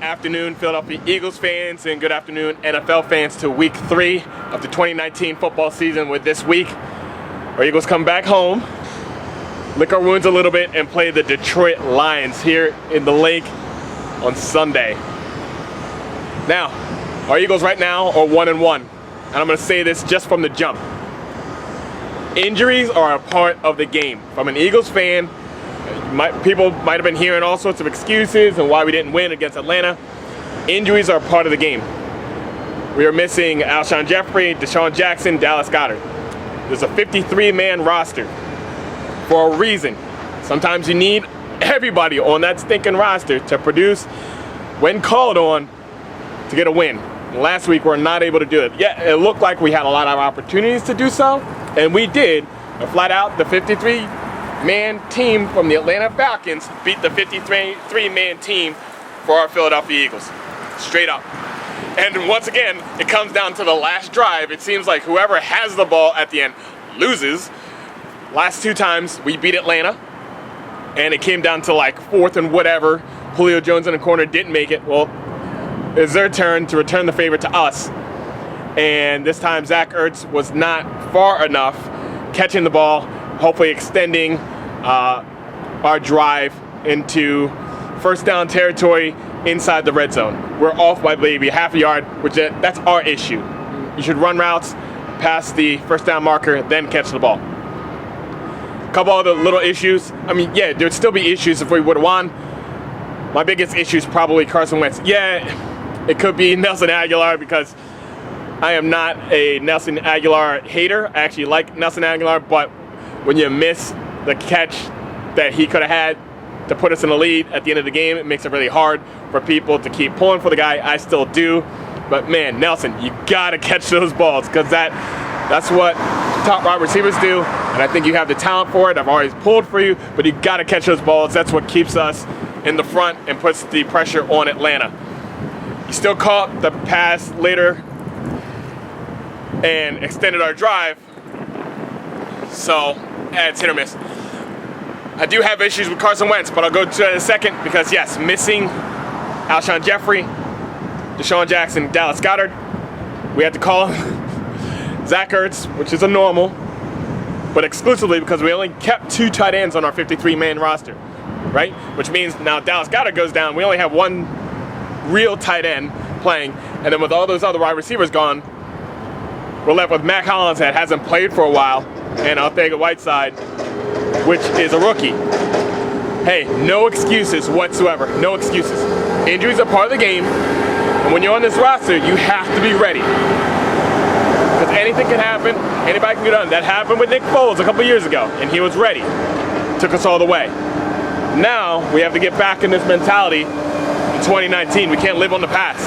afternoon, Philadelphia Eagles fans, and good afternoon, NFL fans, to week 3 of the 2019 football season. With this week, our Eagles come back home, lick our wounds a little bit, and play the Detroit Lions here in the lake on Sunday. Now, our Eagles right now are 1-1, and I'm going to say this just from the jump. Injuries are a part of the game. From an Eagles fan, people might have been hearing all sorts of excuses and why we didn't win against Atlanta. Injuries are part of the game. We are missing Alshon Jeffrey, Deshaun Jackson, Dallas Goedert. There's a 53-man roster for a reason. Sometimes you need everybody on that stinking roster to produce when called on to get a win. Last week, we're not able to do it. Yeah, it looked like we had a lot of opportunities to do so, and we did. But flat out, the 53-man team from the Atlanta Falcons beat the 53-man team for our Philadelphia Eagles. Straight up. And once again, it comes down to the last drive. It seems like whoever has the ball at the end loses. Last 2 times, we beat Atlanta, and it came down to like 4th and whatever. Julio Jones in the corner didn't make it. Well, it's their turn to return the favor to us. And this time, Zach Ertz was not far enough catching the ball, hopefully extending our drive into first down territory inside the red zone. We're off by maybe half a yard, which that's our issue. You should run routes past the first down marker, then catch the ball. A couple other little issues. I mean, yeah, there'd still be issues if we would have won. My biggest issue is probably Carson Wentz. Yeah, it could be Nelson Agholor, because I am not a Nelson Agholor hater. I actually like Nelson Agholor, but when you miss the catch that he could have had to put us in the lead at the end of the game, it makes it really hard for people to keep pulling for the guy. I still do. But man, Nelson, you gotta catch those balls, because that's what top wide receivers do, and I think you have the talent for it. I've always pulled for you, but you gotta catch those balls. That's what keeps us in the front and puts the pressure on Atlanta. You still caught the pass later and extended our drive, so it's hit or miss. I do have issues with Carson Wentz, but I'll go to that in a second, because yes, missing Alshon Jeffrey, Deshaun Jackson, Dallas Goedert, we had to call Zach Ertz, which is a normal, but exclusively because we only kept 2 tight ends on our 53-man roster, right? Which means now Dallas Goedert goes down, we only have 1 real tight end playing, and then with all those other wide receivers gone, we're left with Mac Hollins, that hasn't played for a while, and Arcega-Whiteside, which is a rookie. Hey, no excuses whatsoever. No excuses. Injuries are part of the game, and when you're on this roster, you have to be ready. Because anything can happen, anybody can get on. That happened with Nick Foles a couple years ago, and he was ready. Took us all the way. Now, we have to get back in this mentality in 2019. We can't live on the past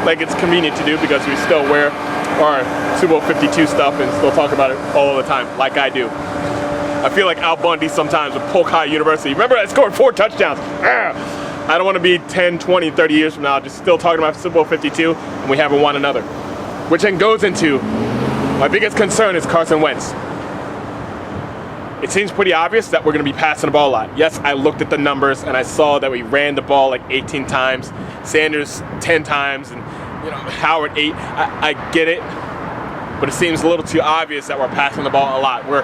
like it's convenient to do, because we still wear our Super Bowl 52 stuff and still talk about it all the time, like I do. I feel like Al Bundy sometimes with Polk High University. Remember, I scored 4 touchdowns. I don't want to be 10, 20, 30 years from now just still talking about Super Bowl 52 and we haven't won another. Which then goes into my biggest concern is Carson Wentz. It seems pretty obvious that we're going to be passing the ball a lot. Yes, I looked at the numbers and I saw that we ran the ball like 18 times, Sanders 10 times, and Howard 8. I get it, but it seems a little too obvious that we're passing the ball a lot. We're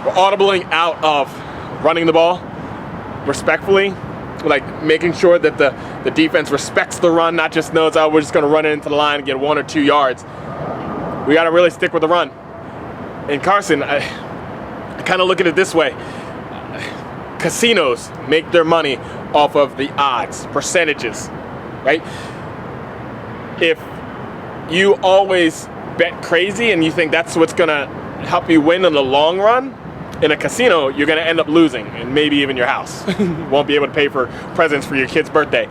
audibling out of running the ball respectfully, like making sure that the defense respects the run, not just knows, oh, we're just going to run it into the line and get 1 or 2 yards. We got to really stick with the run. And Carson, I kind of look at it this way. Casinos make their money off of the odds, percentages, right? If you always bet crazy and you think that's what's going to help you win in the long run, in a casino, you're going to end up losing, and maybe even your house. Won't be able to pay for presents for your kid's birthday.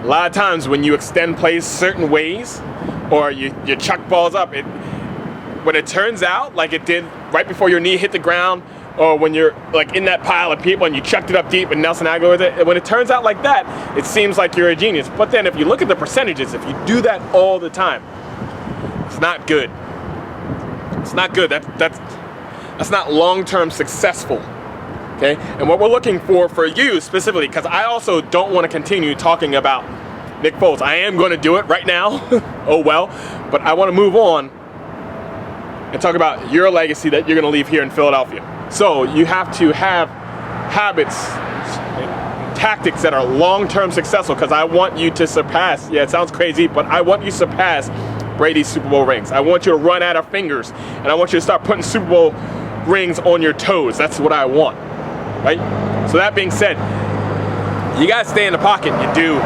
A lot of times when you extend plays certain ways, or you chuck balls up, when it turns out like it did right before your knee hit the ground, or when you're like in that pile of people and you chucked it up deep and Nelson Agholor, when it turns out like that, it seems like you're a genius. But then if you look at the percentages, if you do that all the time, it's not good. It's not good. That's not long-term successful. Okay, and what we're looking for you specifically, because I also don't want to continue talking about Nick Foles. I am going to do it right now. Oh well, but I want to move on and talk about your legacy that you're going to leave here in Philadelphia. So you have to have habits, tactics that are long-term successful, because I want you to surpass, yeah, it sounds crazy, but I want you to surpass Brady's Super Bowl rings. I want you to run out of fingers, and I want you to start putting Super Bowl rings on your toes. That's what I want, right? So that being said, you got to stay in the pocket. You do.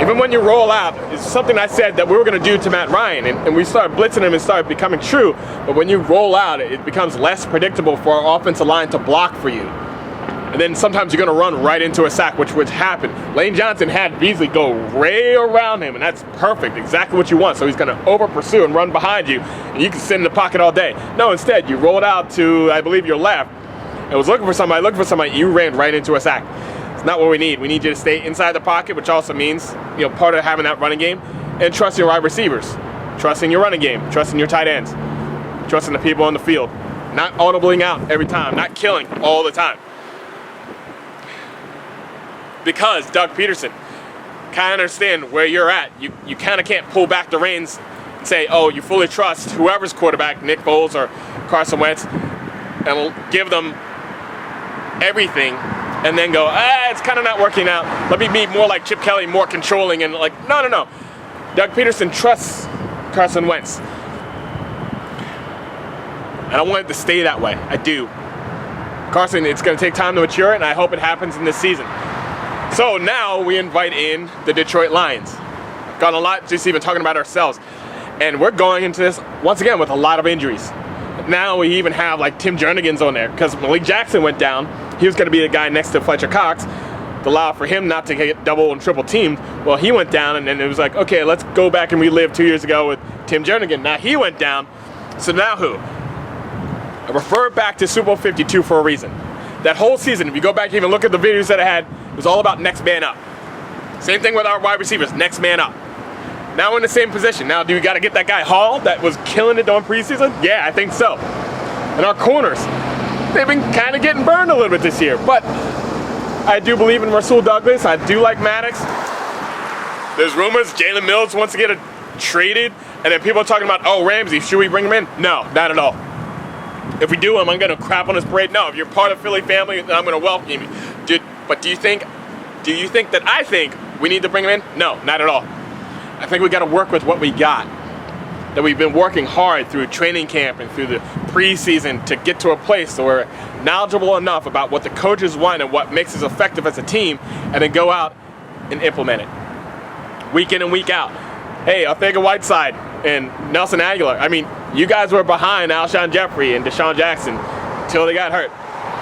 Even when you roll out, it's something I said that we were going to do to Matt Ryan, and we started blitzing him and started becoming true. But when you roll out, it becomes less predictable for our offensive line to block for you. And then sometimes you're going to run right into a sack, which would happen. Lane Johnson had Beasley go way around him, and that's perfect, exactly what you want. So he's going to over-pursue and run behind you, and you can sit in the pocket all day. No, instead, you rolled out to, I believe, your left, and was looking for somebody, you ran right into a sack. It's not what we need. We need you to stay inside the pocket, which also means, part of having that running game, and trust your wide receivers, trusting your running game, trusting your tight ends, trusting the people on the field, not audibling out every time, not killing all the time. Because Doug Peterson, kind of understand where you're at. You kind of can't pull back the reins and say, oh, you fully trust whoever's quarterback, Nick Foles or Carson Wentz, and give them everything, and then go, it's kind of not working out. Let me be more like Chip Kelly, more controlling, and like, no. Doug Peterson trusts Carson Wentz. And I want it to stay that way. I do. Carson, it's going to take time to mature, and I hope it happens in this season. So now we invite in the Detroit Lions. Got a lot just even talking about ourselves. And we're going into this, once again, with a lot of injuries. Now we even have like Tim Jernigan's on there, because Malik Jackson went down. He was going to be the guy next to Fletcher Cox to allow for him not to get double and triple teamed. Well, he went down, and then it was like, okay, let's go back and relive 2 years ago with Tim Jernigan. Now he went down. So now who? I refer back to Super Bowl 52 for a reason. That whole season, if you go back and even look at the videos that I had, it was all about next man up. Same thing with our wide receivers, next man up. Now we're in the same position. Now, do we got to get that guy Hall that was killing it during preseason? Yeah, I think so. And our corners, they've been kind of getting burned a little bit this year. But I do believe in Rasul Douglas. I do like Maddox. There's rumors Jalen Mills wants to get traded. And then people are talking about, oh, Ramsey, should we bring him in? No, not at all. If we do him, I'm going to crap on his parade. No, if you're part of Philly family, then I'm going to welcome you. But do you think that I think we need to bring him in? No, not at all. I think we got to work with what we got. That we've been working hard through training camp and through the preseason to get to a place where we're knowledgeable enough about what the coaches want and what makes us effective as a team, and then go out and implement it. Week in and week out. Hey, Arcega-Whiteside and Nelson Aguilar. I mean, you guys were behind Alshon Jeffrey and Deshaun Jackson until they got hurt.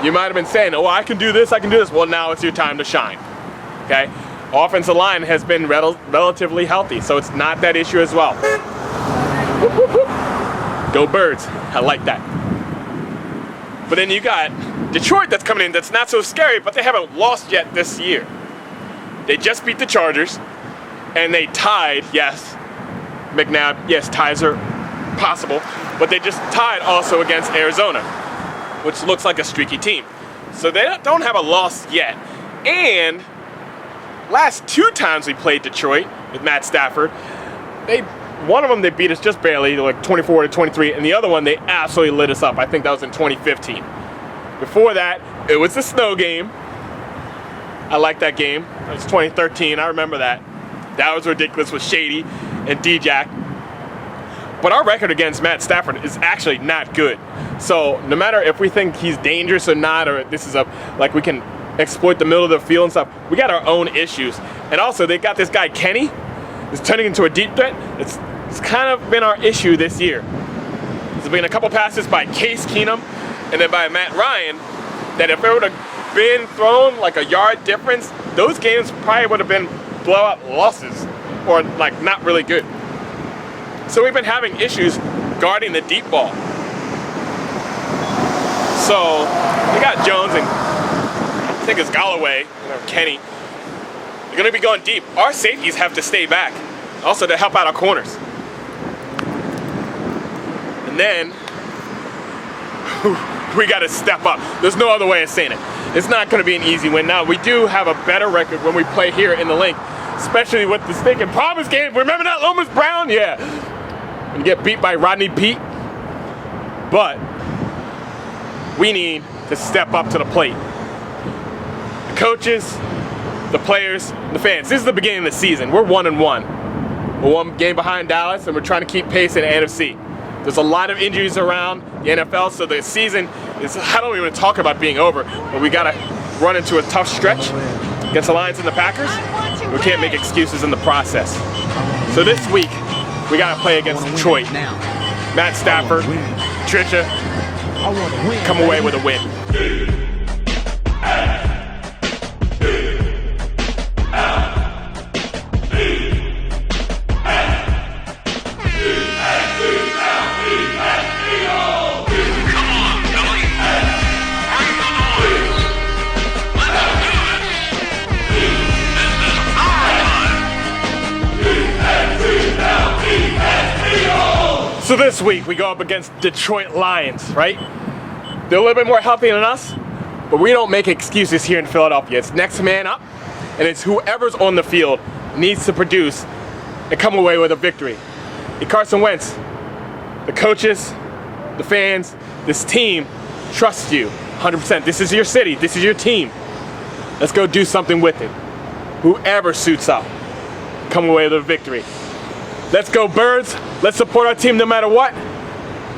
You might have been saying, oh, I can do this. Well, now it's your time to shine. Okay? Offensive line has been relatively healthy, so it's not that issue as well. Go Birds. I like that. But then you got Detroit that's coming in that's not so scary, but they haven't lost yet this year. They just beat the Chargers, and they tied, yes, McNabb, yes, ties are possible, but they just tied also against Arizona, which looks like a streaky team. So they don't have a loss yet. And last 2 times we played Detroit with Matt Stafford, one of them they beat us just barely, like 24-23, and the other one they absolutely lit us up. I think that was in 2015. Before that, it was the snow game. I like that game. It was 2013. I remember that. That was ridiculous with Shady and D-Jack. But our record against Matt Stafford is actually not good. So no matter if we think he's dangerous or not, or this is like we can exploit the middle of the field and stuff, we got our own issues. And also they got this guy Kenny, who's turning into a deep threat. It's kind of been our issue this year. There's been a couple passes by Case Keenum and then by Matt Ryan that if it would have been thrown like a yard difference, those games probably would have been blowout losses or like not really good. So we've been having issues guarding the deep ball. So we got Jones and I think it's Galloway, Kenny. They're going to be going deep. Our safeties have to stay back, also to help out our corners. And then we got to step up. There's no other way of saying it. It's not going to be an easy win. Now, we do have a better record when we play here in the link, especially with the stinking promise game. Remember that Lomas Brown? Yeah. And get beat by Rodney Pete. But we need to step up to the plate. The coaches, the players, the fans. This is the beginning of the season. We're 1-1. We're one game behind Dallas, and we're trying to keep pace in the NFC. There's a lot of injuries around the NFL, so the season is, I don't even talk about being over, but we got to run into a tough stretch against the Lions and the Packers. We can't make excuses in the process. So this week, we got to play against Detroit. Matt Stafford, Trisha, come away with a win. So this week we go up against Detroit Lions, right? They're a little bit more healthy than us, but we don't make excuses here in Philadelphia. It's next man up, and it's whoever's on the field needs to produce and come away with a victory. And Carson Wentz, the coaches, the fans, this team trusts you 100%. This is your city, this is your team. Let's go do something with it. Whoever suits up, come away with a victory. Let's go Birds. Let's support our team no matter what.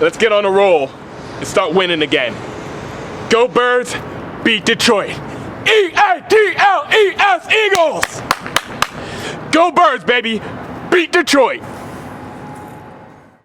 Let's get on a roll and start winning again. Go Birds, beat Detroit. E-A-T-L-E-S, Eagles. Go Birds, baby, beat Detroit.